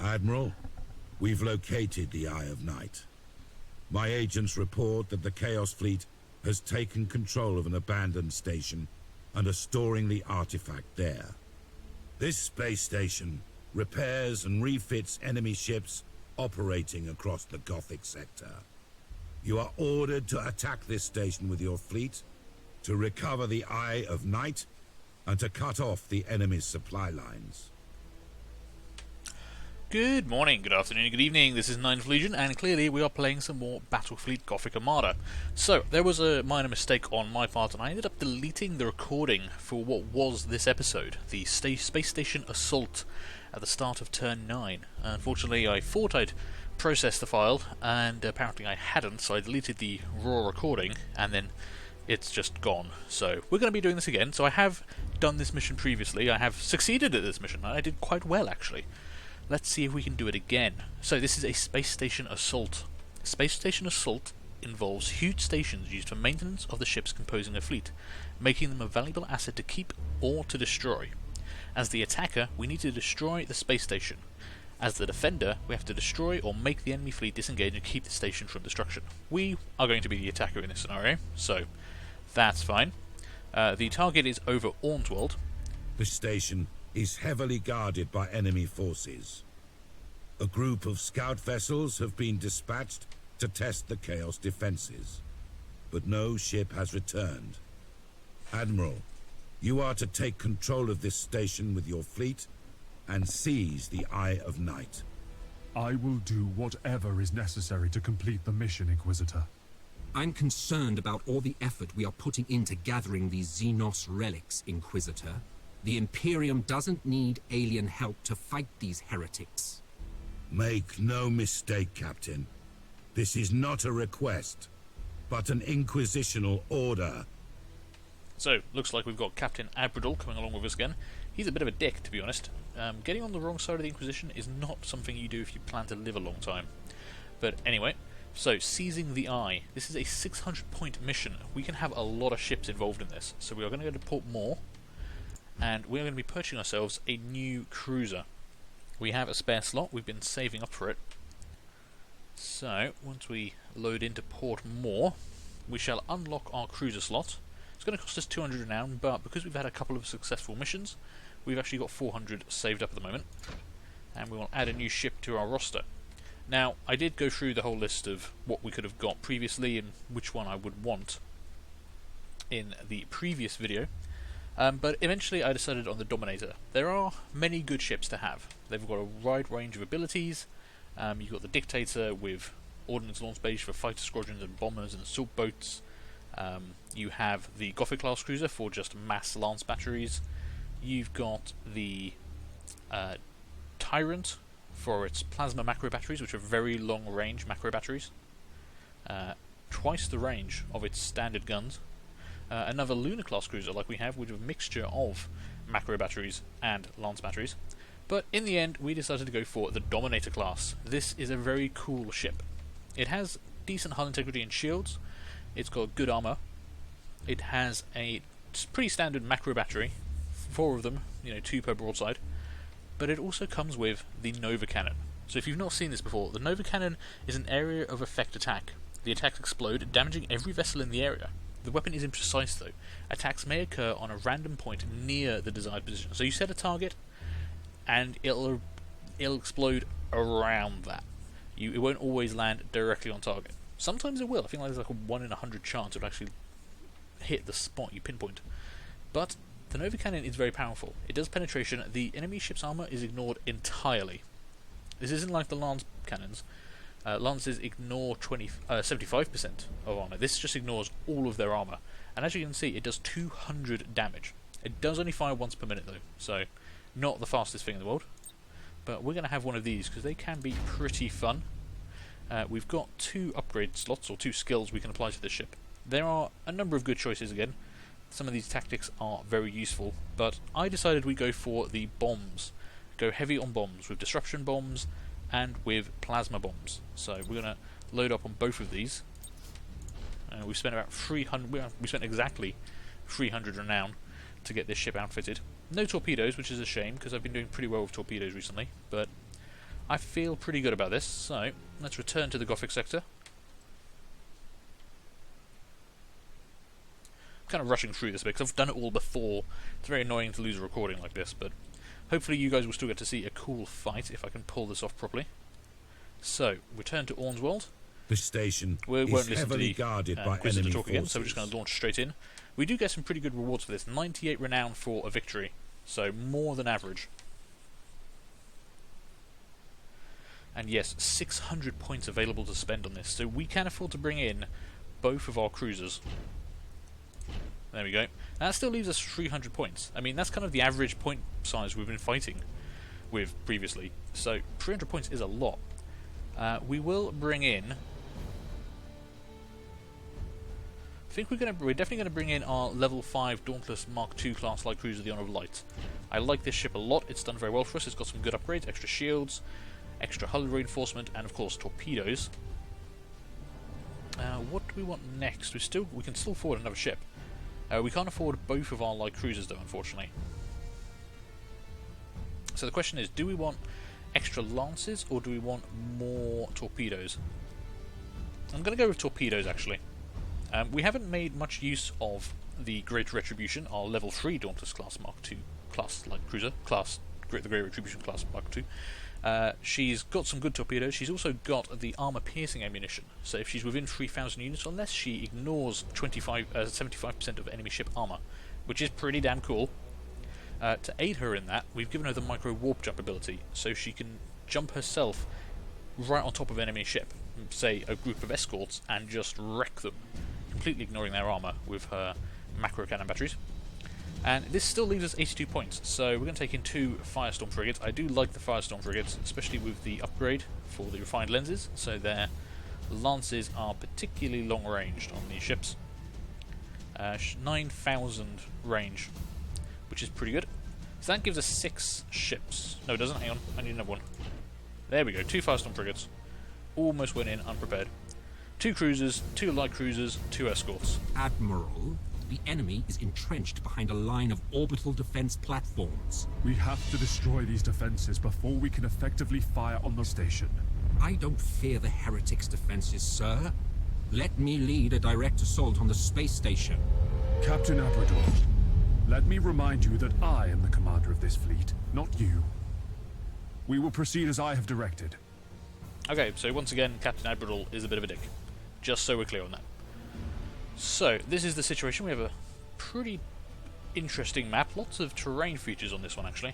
Admiral, we've located the Eye of Night. My agents report that the Chaos Fleet has taken control of an abandoned station and are storing the artifact there. This space station repairs and refits enemy ships operating across the Gothic sector. You are ordered to attack this station with your fleet, to recover the Eye of Night, and to cut off the enemy's supply lines. Good morning, good afternoon, good evening. This is Ninth Legion, and clearly we are playing some more Battlefleet Gothic Armada. So, there was a minor mistake on my part, and I ended up deleting the recording for what was this episode, the Space Station Assault at the start of Turn 9. Unfortunately, I thought I'd processed the file, and apparently I hadn't, so I deleted the raw recording, and then it's just gone. So, we're going to be doing this again. So I have done this mission previously. I have succeeded at this mission. I did quite well, actually. Let's see if we can do it again. So this is a Space Station Assault. Space Station Assault involves huge stations used for maintenance of the ships composing a fleet, making them a valuable asset to keep or to destroy. As the attacker, we need to destroy the space station. As the defender, we have to destroy or make the enemy fleet disengage and keep the station from destruction. We are going to be the attacker in this scenario, so that's fine. The target is over Ornswold. The station is heavily guarded by enemy forces. A group of scout vessels have been dispatched to test the Chaos defenses, but no ship has returned. Admiral, you are to take control of this station with your fleet and seize the Eye of Night. I will do whatever is necessary to complete the mission, Inquisitor. I'm concerned about all the effort we are putting into gathering these xenos relics, Inquisitor. The Imperium doesn't need alien help to fight these heretics. Make no mistake, Captain. This is not a request, but an inquisitional order. So, looks like we've got Captain Admiral coming along with us again. He's a bit of a dick, to be honest. Getting on the wrong side of the Inquisition is not something you do if you plan to live a long time. But anyway, so seizing the Eye. This is a 600-point mission. We can have a lot of ships involved in this. So we are going to go to Port Moore, and we're going to be purchasing ourselves a new cruiser. We have a spare slot, we've been saving up for it. So, once we load into Port Moore, we shall unlock our cruiser slot. It's going to cost us 200 renown, but because we've had a couple of successful missions, we've actually got 400 saved up at the moment. And we will add a new ship to our roster. Now, I did go through the whole list of what we could have got previously and which one I would want in the previous video. But eventually I decided on the Dominator. There are many good ships to have. They've got a wide range of abilities. You've got the Dictator with ordnance launch base for fighter squadrons and bombers and assault boats. You have the Gothic class cruiser for just mass lance batteries. You've got the Tyrant for its plasma macro batteries, which are very long range macro batteries. Twice the range of its standard guns. Another Lunar class cruiser like we have with a mixture of macro batteries and lance batteries. But in the end we decided to go for the Dominator class. This is a very cool ship. It has decent hull integrity and shields. It's got good armour. It has a pretty standard macro battery, 4 of them, 2 per broadside. But it also comes with the Nova Cannon. So if you've not seen this before, the Nova Cannon is an area of effect attack. The attacks explode, damaging every vessel in the area. The weapon is imprecise though. Attacks may occur on a random point near the desired position. So you set a target, and it'll explode around that. It won't always land directly on target. Sometimes it will. I think there's like a 1 in 100 chance it will actually hit the spot you pinpoint. But the Nova Cannon is very powerful. It does penetration. The enemy ship's armor is ignored entirely. This isn't like the lance cannons. Lances ignore 75% of armor. This just ignores all of their armor. And as you can see, it does 200 damage. It does only fire once per minute though, so not the fastest thing in the world. But we're going to have one of these because they can be pretty fun. We've got 2 upgrade slots, or 2 skills we can apply to this ship. There are a number of good choices again. Some of these tactics are very useful, but I decided we'd go for the bombs. Go heavy on bombs, with disruption bombs and with plasma bombs. So we're going to load up on both of these. We spent about 300. We spent exactly 300 renown to get this ship outfitted. No torpedoes, which is a shame because I've been doing pretty well with torpedoes recently. But I feel pretty good about this, so let's return to the Gothic sector. I'm kind of rushing through this bit because I've done it all before. It's very annoying to lose a recording like this, but hopefully you guys will still get to see a cool fight if I can pull this off properly. So, return to Ornswold. The station Won't is heavily guarded by Inquisitor enemy talk forces. again, so we're just going to launch straight in. We do get some pretty good rewards for this. 98 renown for a victory, so more than average. And yes, 600 points available to spend on this, so we can afford to bring in both of our cruisers. There we go. That still leaves us 300 points. I mean, that's kind of the average point size we've been fighting with previously, so 300 points is a lot. We will bring in... I think we're definitely going to bring in our level 5 Dauntless Mark II class light cruiser, the Honor of Light. I like this ship a lot. It's done very well for us. It's got some good upgrades, extra shields, extra hull reinforcement, and of course torpedoes. What do we want next? We can still afford another ship. We can't afford both of our light cruisers though, unfortunately. So the question is, do we want extra lances or do we want more torpedoes? I'm going to go with torpedoes actually. We haven't made much use of the Great Retribution, our level 3 Dauntless class Mark II class light cruiser, the Great Retribution class Mark II. She's got some good torpedoes. She's also got the armor-piercing ammunition. So if she's within 3,000 units or less, she ignores 75% of enemy ship armor, which is pretty damn cool. To aid her in that, we've given her the micro-warp jump ability, so she can jump herself right on top of an enemy ship, say a group of escorts, and just wreck them, completely ignoring their armor with her macro cannon batteries. And this still leaves us 82 points, so we're going to take in 2 Firestorm frigates. I do like the Firestorm frigates, especially with the upgrade for the refined lenses, so their lances are particularly long-ranged on these ships. 9,000 range, which is pretty good. So that gives us 6 ships. No, it doesn't. Hang on, I need another one. There we go, 2 Firestorm frigates. Almost went in unprepared. 2 cruisers, 2 light cruisers, 2 escorts. Admiral, the enemy is entrenched behind a line of orbital defense platforms. We have to destroy these defenses before we can effectively fire on the station. I don't fear the heretics' defenses, sir. Let me lead a direct assault on the space station. Captain Abrador, let me remind you that I am the commander of this fleet, not you. We will proceed as I have directed. Okay, so once again, Captain Admiral is a bit of a dick. Just so we're clear on that. So, this is the situation. We have a pretty interesting map. Lots of terrain features on this one, actually.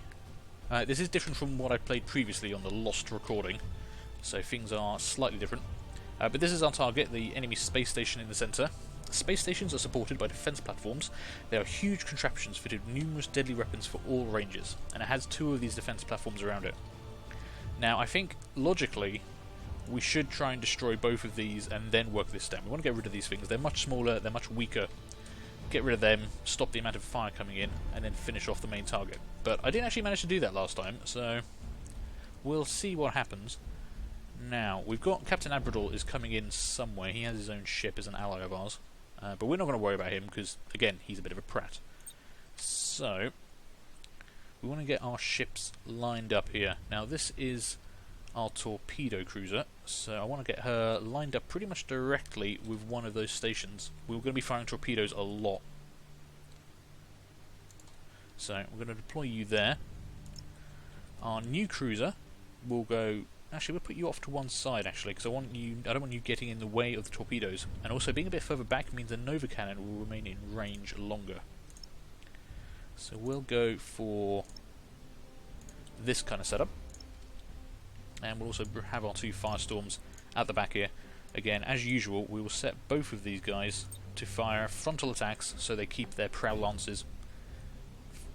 This is different from what I played previously on the Lost recording, so things are slightly different. But this is our target, the enemy space station in the centre. Space stations are supported by defence platforms. They are huge contraptions fitted with numerous deadly weapons for all ranges, and it has 2 of these defence platforms around it. Now, I think, logically, we should try and destroy both of these and then work this down. We want to get rid of these things. They're much smaller, they're much weaker. Get rid of them, stop the amount of fire coming in, and then finish off the main target. But I didn't actually manage to do that last time, so we'll see what happens. Now, we've got Captain Abrador is coming in somewhere. He has his own ship as an ally of ours. But we're not going to worry about him because, again, he's a bit of a prat. So, we want to get our ships lined up here. Now, this is our torpedo cruiser, so I want to get her lined up pretty much directly with one of those stations. We're going to be firing torpedoes a lot. So, we're going to deploy you there. Our new cruiser will go... Actually, we'll put you off to one side, actually, because I don't want you getting in the way of the torpedoes. And also, being a bit further back means the Nova Cannon will remain in range longer. So we'll go for this kind of setup. And we'll also have our 2 Firestorms at the back here. Again, as usual, we will set both of these guys to fire frontal attacks so they keep their prow lances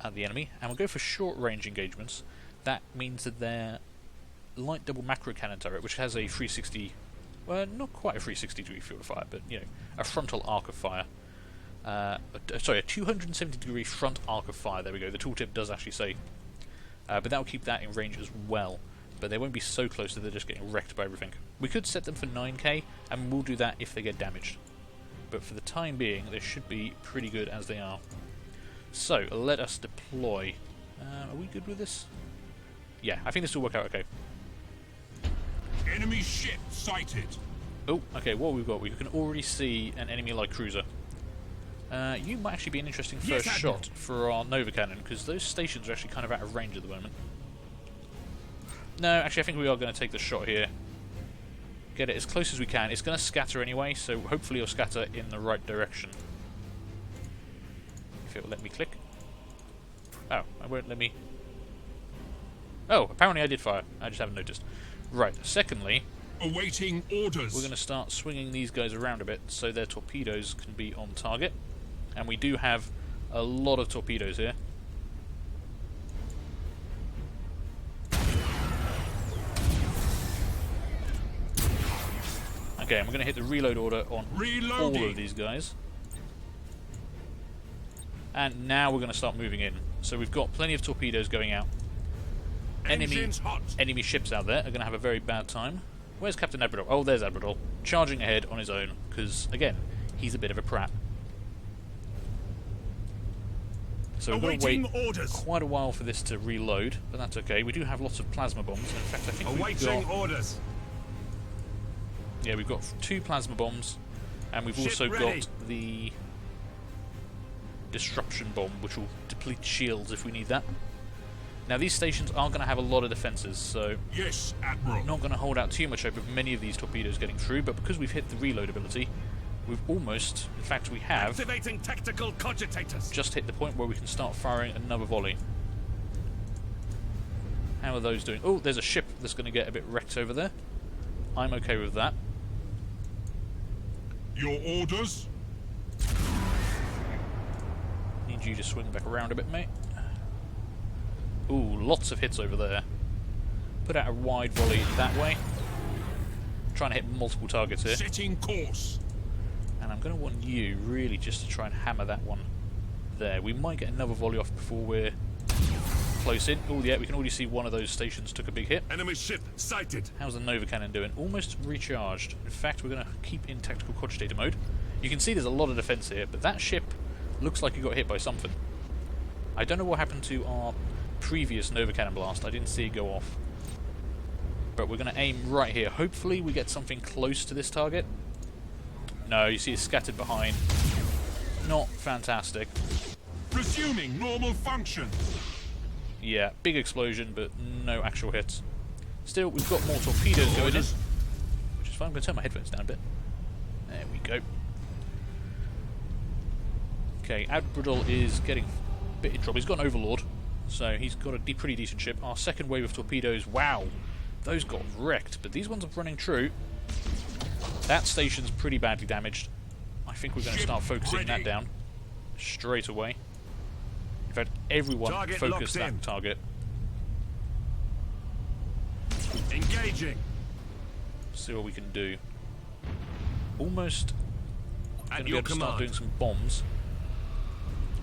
at the enemy. And we'll go for short range engagements. That means that their light double macro cannon turret, which has a 360, well, not quite a 360 degree field of fire, but you know, a frontal arc of fire. Sorry, a 270 degree front arc of fire. There we go. The tooltip does actually say, but that will keep that in range as well. But they won't be so close that they're just getting wrecked by everything. We could set them for 9k, and we'll do that if they get damaged. But for the time being, they should be pretty good as they are. So let us deploy. Are we good with this? Yeah, I think this will work out okay. Enemy ship sighted. Oh, okay, what we've got, we can already see an enemy light cruiser. You might actually be an interesting first shot for our Nova Cannon, because those stations are actually kind of out of range at the moment. No, actually I think we are going to take the shot here. Get it as close as we can. It's going to scatter anyway, so hopefully it'll scatter in the right direction. If it will let me click. Oh, it won't let me... Oh, apparently I did fire. I just haven't noticed. Right, secondly... Awaiting orders. We're going to start swinging these guys around a bit so their torpedoes can be on target. And we do have a lot of torpedoes here. Okay, and we're going to hit the reload order on all of these guys. And now we're going to start moving in. So we've got plenty of torpedoes going out. Enemy ships out there are going to have a very bad time. Where's Captain Admiral? Oh, there's Admiral. Charging ahead on his own, because, again, he's a bit of a prat. So we're going to wait quite a while for this to reload, but that's okay. We do have lots of plasma bombs. In fact, I think we've got... orders. Yeah, we've got 2 plasma bombs, and we've also got the disruption bomb, which will deplete shields if we need that. Now, these stations are going to have a lot of defences, so yes, Admiral. I'm not going to hold out too much hope of many of these torpedoes getting through, but because we've hit the reload ability, we've almost, in fact we have, activating tactical cogitators. Just hit the point where we can start firing another volley. How are those doing? Oh, there's a ship that's going to get a bit wrecked over there. I'm okay with that. Your orders? Need you to swing back around a bit, mate. Ooh, lots of hits over there. Put out a wide volley that way. Trying to hit multiple targets here. Setting course. And I'm going to want you really just to try and hammer that one there. We might get another volley off before we're close in. Oh yeah, we can already see one of those stations took a big hit. Enemy ship sighted. How's the Nova Cannon doing? Almost recharged. In fact, we're going to keep in tactical cogitator mode. You can see there's a lot of defense here, but that ship looks like it got hit by something. I don't know what happened to our previous Nova Cannon blast. I didn't see it go off. But we're going to aim right here. Hopefully we get something close to this target. No, you see it's scattered behind. Not fantastic. Resuming normal function. Yeah, big explosion, but no actual hits. Still, we've got more torpedoes going in, which is fine. I'm going to turn my headphones down a bit. There we go. Okay, Admiral is getting a bit in trouble. He's got an Overlord, so he's got a pretty decent ship. Our second wave of torpedoes, wow, those got wrecked, but these ones are running true. That station's pretty badly damaged. I think we're going to start focusing that down straight away. In fact, everyone focus that target. Engaging. See what we can do. Almost going to be able to start doing some bombs.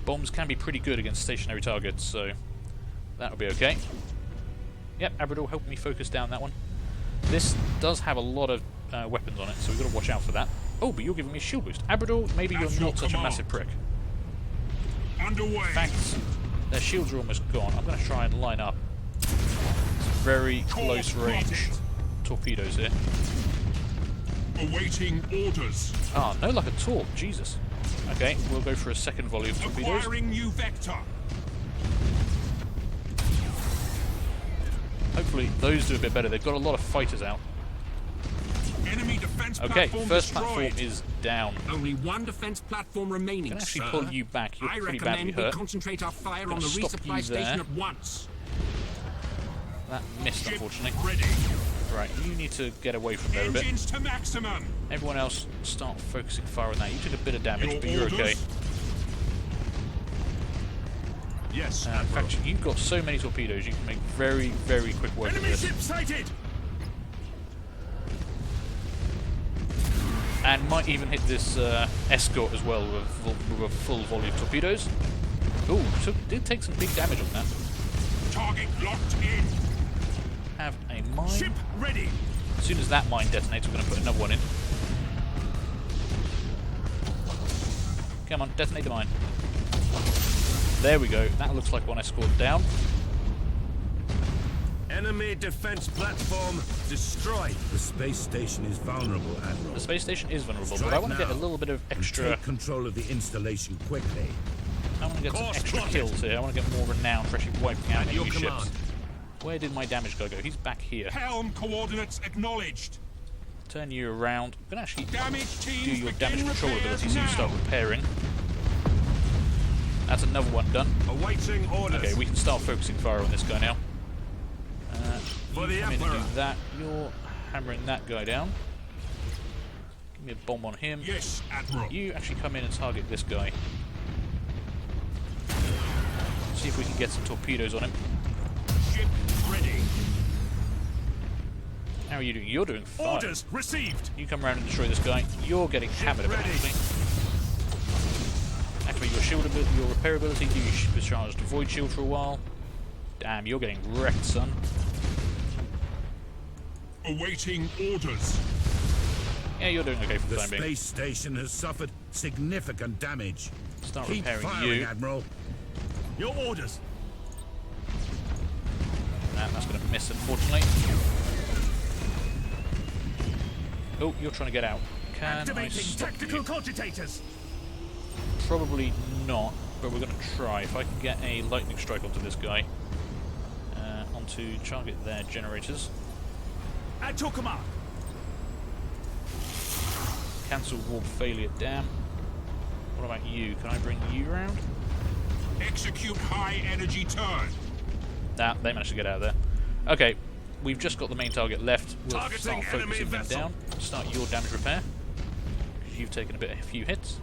Bombs can be pretty good against stationary targets, so that'll be okay. Yep, Admiral, help me focus down that one. This does have a lot of weapons on it, so we've got to watch out for that. Oh, but you're giving me a shield boost. Admiral, maybe you're not such a massive prick. Underway. In fact, their shields are almost gone. I'm going to try and line up some very close range torpedoes here. Awaiting orders. Ah, no luck at all. Jesus. Okay, we'll go for a second volley of torpedoes. Acquiring new vector. Hopefully those do a bit better. They've got a lot of fighters out. Enemy defense okay, platform first destroyed. Platform is down. Only one defense platform remaining, I can actually sir. pull you back. You're I pretty badly recommend we hurt. concentrate our fire on the stop resupply you station there. at once. That missed, Ship unfortunately. ready. Right, you need to get away from there a bit. Engines to maximum. Everyone else, start focusing fire on that. You took a bit of damage, but you're orders? okay. Yes, In fact, you've got so many torpedoes, you can make very, very quick work of enemy this. ship sighted. And might even hit this escort as well with a full volley of torpedoes. Ooh, did take some big damage on that. Target locked in. Have a mine. Ship ready. As soon as that mine detonates, we're going to put another one in. Come on, detonate the mine. There we go. That looks like one escort down. Enemy defense platform destroyed. The space station is vulnerable, Admiral. The space station is vulnerable, Strike but I want to get a now little bit of and extra... take control of the installation quickly. I want to get some Course extra plotted. kills here. I want to get more renown for actually wiping out At your enemy command. ships. Where did my damage guy go? He's back here. Helm coordinates acknowledged. Turn you around. I'm going to actually Damage teams do your begin damage control repairs ability so you now. start repairing. That's another one done. Awaiting orders. Okay, we can start focusing fire on this guy now. For the You come in and Emperor. do that. You're hammering that guy down. Give me a bomb on him. Yes, Admiral. You actually come in and target this guy. See if we can get some torpedoes on him. Ship ready. How are you doing? You're doing fine. Orders received. You come around and destroy this guy. You're getting hammered a bit, ready. actually. Activate your shield ability, your repair ability. You discharged the void shield for a while. Damn, you're getting wrecked, son. Awaiting orders. Yeah, you're doing okay for the The time being. space station has suffered significant damage. Start Keep repairing firing, you. Admiral. Your orders. Nah, that's going to miss, unfortunately. Oh, you're trying to get out. Can I Activating stop tactical you? cogitators. Probably not, but we're going to try. If I can get a lightning strike onto this guy. Onto target their generators. At your command. Cancel warp failure, damn. What about you? Can I bring you round? Execute high energy turn. Nah, they managed to get out of there. Okay, we've just got the main target left. We'll Targeting start enemy focusing them vessel. down. Start your damage repair. Because you've taken a few hits.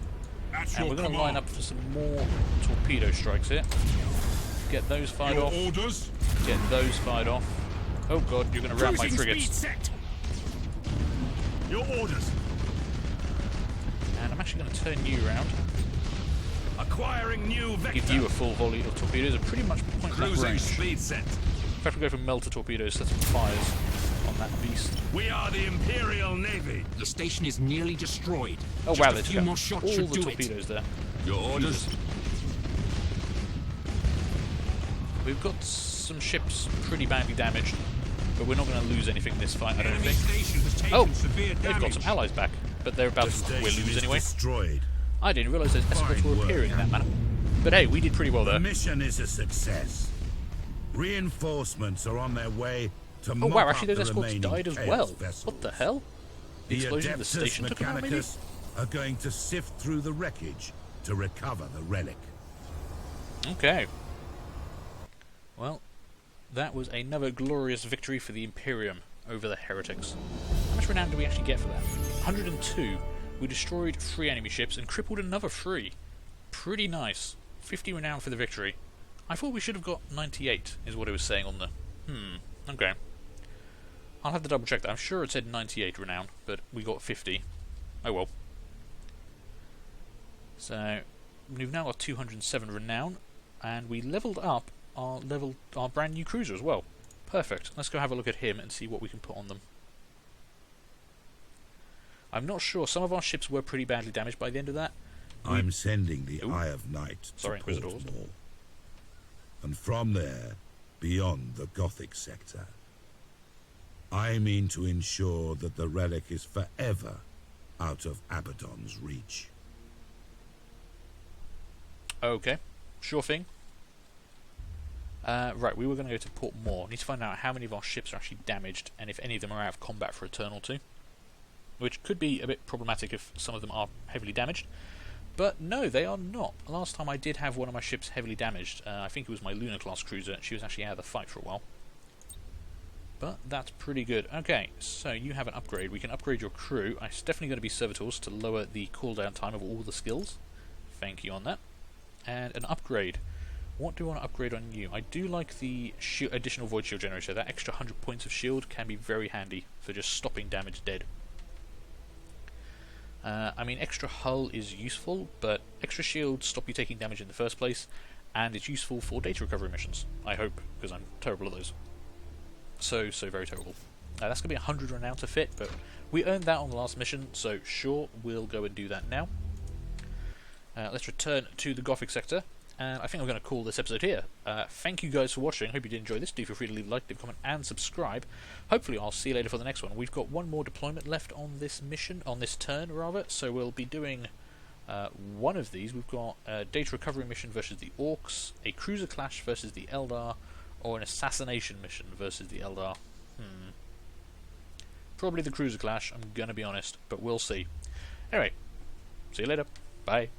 At And your we're going to command. line up for some more torpedo strikes here. Get those fired Your off. orders. Get those fired off. Oh god, you're going to ram my Cruising frigates. speed set. Your orders. And I'm actually going to turn you around. Acquiring new vector. Give you a full volley of torpedoes at pretty much point blank Cruising range. speed set. In fact, we go from melter torpedoes, set some fires on that beast. We are the Imperial Navy. The station is nearly destroyed. Oh Just wow, a they few took out more shots all should the do torpedoes there. Your orders. We've got some ships pretty badly damaged, but we're not going to lose anything in this fight, I don't Enemy think. station has taken Oh, severe they've damage. got some allies back, but they're about The to station we'll lose is anyway. destroyed. I didn't realise those escorts Fine were work, appearing in that manner. But hey, we did pretty well The there. mission is a success. Reinforcements are on their way to Oh mop wow, up actually those the escorts remaining died as Chaos well. vessels. What the hell? The The explosion of the Adeptus station took them out, maybe? Mechanicus are going to sift through the wreckage to recover the relic. Okay. Well, that was another glorious victory for the Imperium over the heretics. How much renown did we actually get for that? 102. We destroyed 3 enemy ships and crippled another 3. Pretty nice. 50 renown for the victory. I thought we should have got 98, is what it was saying on the... okay. I'll have to double check that. I'm sure it said 98 renown, but we got 50. Oh well. So, we've now got 207 renown, and we leveled up our brand new cruiser as well. Perfect. Let's go have a look at him and see what we can put on them. I'm not sure. Some of our ships were pretty badly damaged by the end of that. I'm sending the Ooh. Eye of Night to Sorry, Inquisitors. Portmore. And from there, beyond the Gothic sector. I mean to ensure that the relic is forever out of Abaddon's reach. Okay, sure thing. Right, we were going to go to Portmore. Need to find out how many of our ships are actually damaged, and if any of them are out of combat for a turn or two. Which could be a bit problematic if some of them are heavily damaged. But no, they are not. Last time I did have one of my ships heavily damaged. I think it was my Lunar class cruiser. She was actually out of the fight for a while. But that's pretty good. Okay, so you have an upgrade. We can upgrade your crew. It's definitely going to be servitors to lower the cooldown time of all the skills. Thank you on that. And an upgrade. What do I want to upgrade on you? I do like the additional void shield generator. That extra 100 points of shield can be very handy for just stopping damage dead. I mean, extra hull is useful, but extra shields stop you taking damage in the first place, and it's useful for data recovery missions, I hope, because I'm terrible at those. So very terrible. That's going to be 100 renown to fit, but we earned that on the last mission, so sure, we'll go and do that now. Let's return to the Gothic sector, and I think I'm going to call this episode here. Thank you guys for watching. Hope you did enjoy this. Do feel free to leave a like, leave a comment, and subscribe. Hopefully I'll see you later for the next one. We've got one more deployment left on this mission, on this turn rather, so we'll be doing one of these. We've got a data recovery mission versus the Orcs, a cruiser clash versus the Eldar, or an assassination mission versus the Eldar. Probably the cruiser clash, I'm going to be honest, but we'll see. Anyway, see you later. Bye.